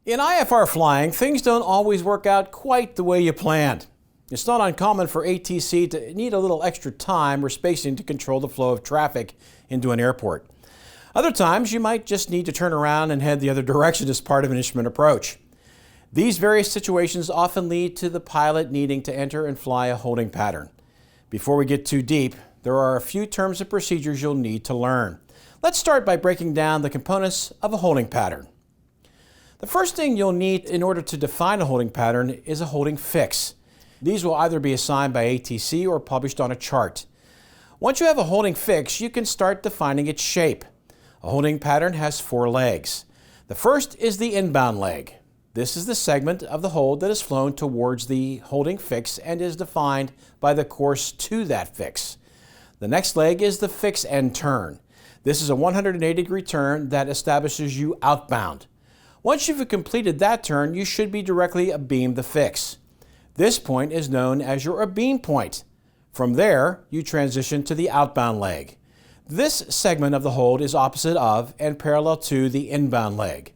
In IFR flying, things don't always work out quite the way you planned. It's not uncommon for ATC to need a little extra time or spacing to control the flow of traffic into an airport. Other times, you might just need to turn around and head the other direction as part of an instrument approach. These various situations often lead to the pilot needing to enter and fly a holding pattern. Before we get too deep, there are a few terms and procedures you'll need to learn. Let's start by breaking down the components of a holding pattern. The first thing you'll need in order to define a holding pattern is a holding fix. These will either be assigned by ATC or published on a chart. Once you have a holding fix, you can start defining its shape. A holding pattern has 4 legs. The first is the inbound leg. This is the segment of the hold that is flown towards the holding fix and is defined by the course to that fix. The next leg is the fix and turn. This is a 180-degree turn that establishes you outbound. Once you've completed that turn, you should be directly abeam the fix. This point is known as your abeam point. From there, you transition to the outbound leg. This segment of the hold is opposite of and parallel to the inbound leg.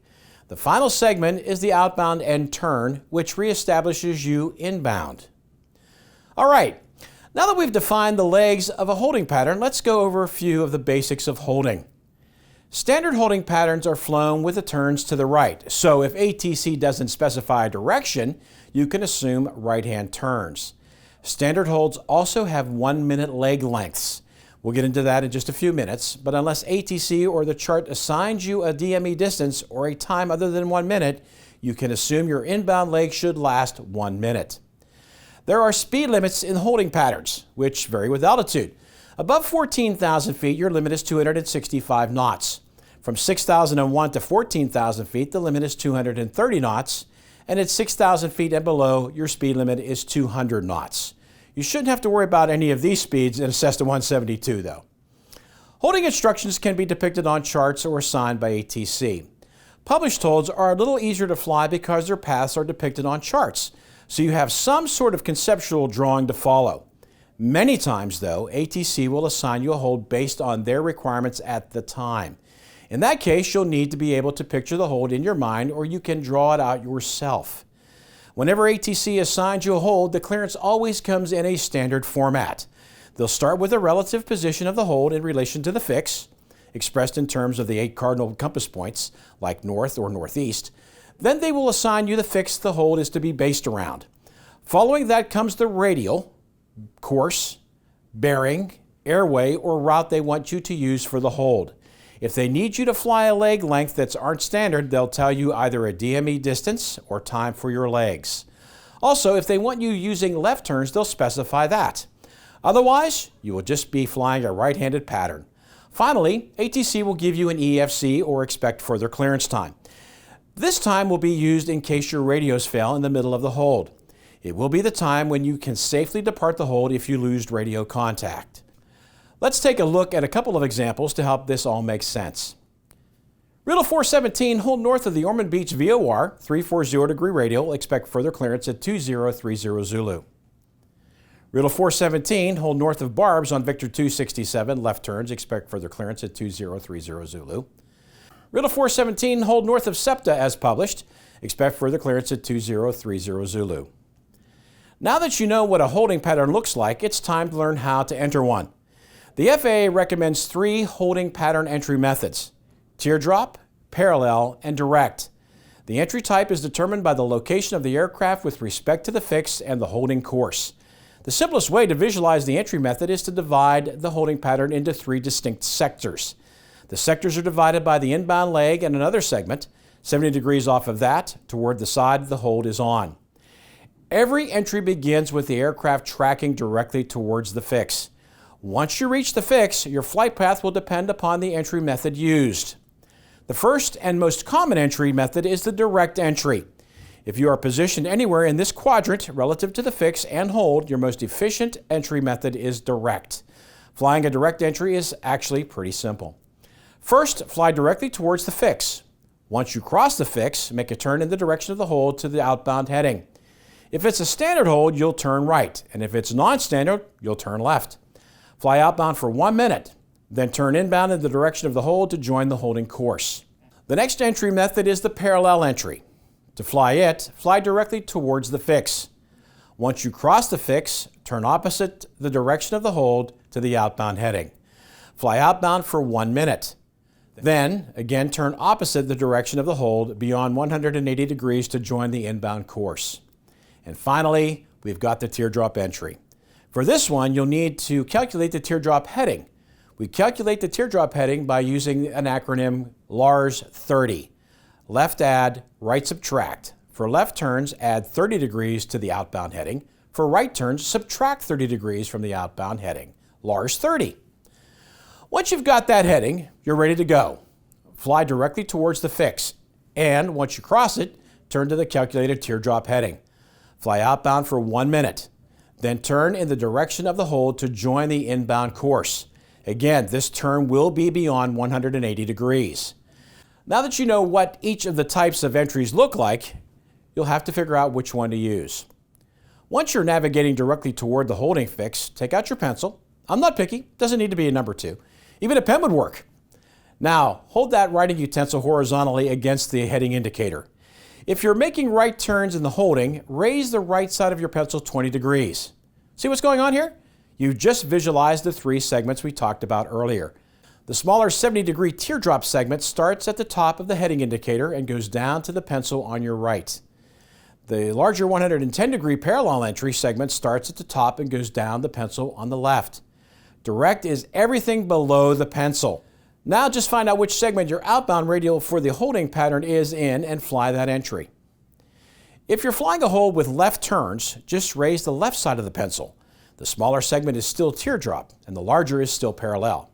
The final segment is the outbound end turn, which reestablishes you inbound. All right, now that we've defined the legs of a holding pattern, let's go over a few of the basics of holding. Standard holding patterns are flown with the turns to the right, so if ATC doesn't specify a direction, you can assume right-hand turns. Standard holds also have 1-minute leg lengths. We'll get into that in just a few minutes, but unless ATC or the chart assigns you a DME distance or a time other than 1 minute, you can assume your inbound leg should last 1 minute. There are speed limits in holding patterns, which vary with altitude. Above 14,000 feet, your limit is 265 knots. From 6,001 to 14,000 feet, the limit is 230 knots. And at 6,000 feet and below, your speed limit is 200 knots. You shouldn't have to worry about any of these speeds in a Cessna 172, though. Holding instructions can be depicted on charts or assigned by ATC. Published holds are a little easier to fly because their paths are depicted on charts, so you have some sort of conceptual drawing to follow. Many times, though, ATC will assign you a hold based on their requirements at the time. In that case, you'll need to be able to picture the hold in your mind, or you can draw it out yourself. Whenever ATC assigns you a hold, the clearance always comes in a standard format. They'll start with the relative position of the hold in relation to the fix, expressed in terms of the 8 cardinal compass points, like north or northeast. Then they will assign you the fix the hold is to be based around. Following that comes the radial, course, bearing, airway, or route they want you to use for the hold. If they need you to fly a leg length that aren't standard, they'll tell you either a DME distance or time for your legs. Also, if they want you using left turns, they'll specify that. Otherwise, you will just be flying a right-handed pattern. Finally, ATC will give you an EFC or expect further clearance time. This time will be used in case your radios fail in the middle of the hold. It will be the time when you can safely depart the hold if you lose radio contact. Let's take a look at a couple of examples to help this all make sense. Riddle 417, hold north of the Ormond Beach VOR, 340-degree radial, expect further clearance at 2030 Zulu. Riddle 417, hold north of Barbs on Victor 267, left turns, expect further clearance at 2030 Zulu. Riddle 417, hold north of SEPTA as published, expect further clearance at 2030 Zulu. Now that you know what a holding pattern looks like, it's time to learn how to enter one. The FAA recommends 3 holding pattern entry methods: teardrop, parallel, and direct. The entry type is determined by the location of the aircraft with respect to the fix and the holding course. The simplest way to visualize the entry method is to divide the holding pattern into 3 distinct sectors. The sectors are divided by the inbound leg and another segment, 70 degrees off of that, toward the side the hold is on. Every entry begins with the aircraft tracking directly towards the fix. Once you reach the fix, your flight path will depend upon the entry method used. The first and most common entry method is the direct entry. If you are positioned anywhere in this quadrant relative to the fix and hold, your most efficient entry method is direct. Flying a direct entry is actually pretty simple. First, fly directly towards the fix. Once you cross the fix, make a turn in the direction of the hold to the outbound heading. If it's a standard hold, you'll turn right, and if it's non-standard, you'll turn left. Fly outbound for 1 minute, then turn inbound in the direction of the hold to join the holding course. The next entry method is the parallel entry. To fly it, fly directly towards the fix. Once you cross the fix, turn opposite the direction of the hold to the outbound heading. Fly outbound for 1 minute. Then, again, turn opposite the direction of the hold beyond 180 degrees to join the inbound course. And finally, we've got the teardrop entry. For this one, you'll need to calculate the teardrop heading. We calculate the teardrop heading by using an acronym LARS 30. Left add, right subtract. For left turns, add 30 degrees to the outbound heading. For right turns, subtract 30 degrees from the outbound heading. LARS 30. Once you've got that heading, you're ready to go. Fly directly towards the fix. And once you cross it, turn to the calculated teardrop heading. Fly outbound for 1 minute. Then turn in the direction of the hold to join the inbound course. Again, this turn will be beyond 180 degrees. Now that you know what each of the types of entries look like, you'll have to figure out which one to use. Once you're navigating directly toward the holding fix, take out your pencil. I'm not picky, doesn't need to be a number 2. Even a pen would work. Now, hold that writing utensil horizontally against the heading indicator. If you're making right turns in the holding, raise the right side of your pencil 20 degrees. See what's going on here? You just visualized the 3 segments we talked about earlier. The smaller 70-degree teardrop segment starts at the top of the heading indicator and goes down to the pencil on your right. The larger 110-degree parallel entry segment starts at the top and goes down the pencil on the left. Direct is everything below the pencil. Now just find out which segment your outbound radial for the holding pattern is in and fly that entry. If you're flying a hold with left turns, just raise the left side of the pencil. The smaller segment is still teardrop and the larger is still parallel.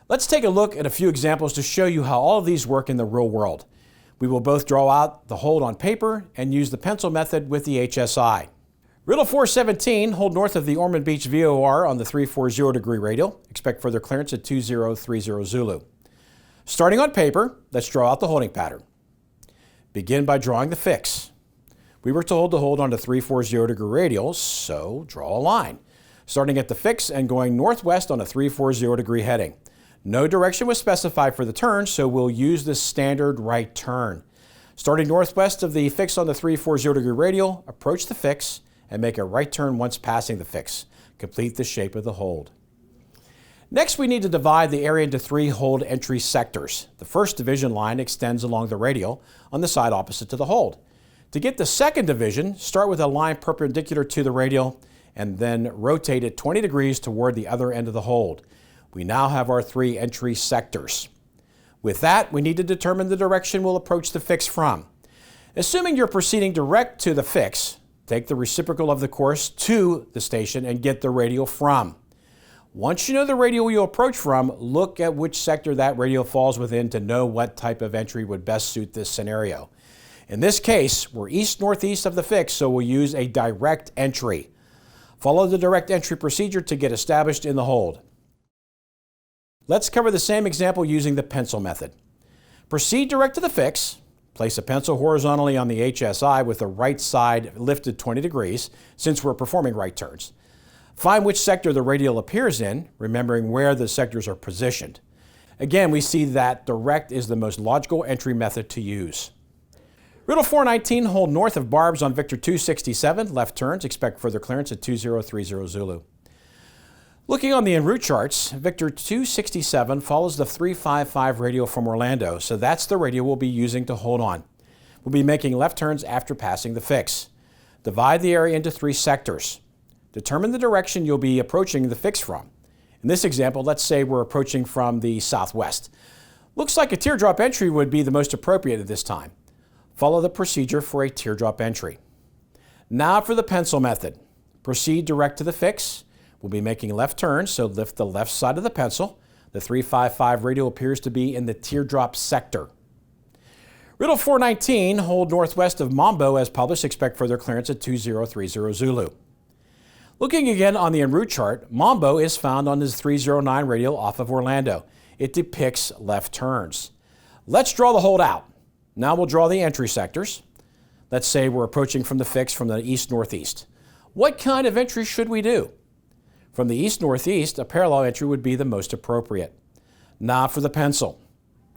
Let's take a look at a few examples to show you how all of these work in the real world. We will both draw out the hold on paper and use the pencil method with the HSI. Riddle 417, hold north of the Ormond Beach VOR on the 340 degree radial. Expect further clearance at 2030 Zulu. Starting on paper, let's draw out the holding pattern. Begin by drawing the fix. We were told to hold on to 340 degree radial, so draw a line. Starting at the fix and going northwest on a 340 degree heading. No direction was specified for the turn, so we'll use the standard right turn. Starting northwest of the fix on the 340 degree radial, approach the fix and make a right turn once passing the fix. Complete the shape of the hold. Next, we need to divide the area into 3 hold entry sectors. The first division line extends along the radial on the side opposite to the hold. To get the second division, start with a line perpendicular to the radial and then rotate it 20 degrees toward the other end of the hold. We now have our 3 entry sectors. With that, we need to determine the direction we'll approach the fix from. Assuming you're proceeding direct to the fix, take the reciprocal of the course to the station and get the radial from. Once you know the radial you'll approach from, look at which sector that radial falls within to know what type of entry would best suit this scenario. In this case, we're east-northeast of the fix, so we'll use a direct entry. Follow the direct entry procedure to get established in the hold. Let's cover the same example using the pencil method. Proceed direct to the fix. Place a pencil horizontally on the HSI with the right side lifted 20 degrees, since we're performing right turns. Find which sector the radial appears in, remembering where the sectors are positioned. Again, we see that direct is the most logical entry method to use. Riddle 419, hold north of barbs on Victor 267, left turns, expect further clearance at 2030 Zulu. Looking on the en route charts, Victor 267 follows the 355 radial from Orlando, so that's the radial we'll be using to hold on. We'll be making left turns after passing the fix. Divide the area into 3 sectors. Determine the direction you'll be approaching the fix from. In this example, let's say we're approaching from the southwest. Looks like a teardrop entry would be the most appropriate at this time. Follow the procedure for a teardrop entry. Now for the pencil method. Proceed direct to the fix. We'll be making left turns, so lift the left side of the pencil. The 355 radial appears to be in the teardrop sector. Riddle 419, hold northwest of Mambo as published, expect further clearance at 2030 Zulu. Looking again on the en route chart, Mambo is found on his 309 radial off of Orlando. It depicts left turns. Let's draw the hold out. Now we'll draw the entry sectors. Let's say we're approaching from the fix from the east-northeast. What kind of entry should we do? From the east-northeast, a parallel entry would be the most appropriate. Now for the pencil.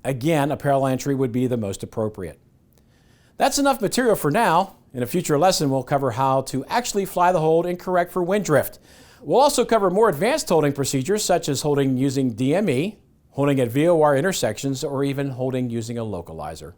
Again, a parallel entry would be the most appropriate. That's enough material for now. In a future lesson, we'll cover how to actually fly the hold and correct for wind drift. We'll also cover more advanced holding procedures such as holding using DME, holding at VOR intersections, or even holding using a localizer.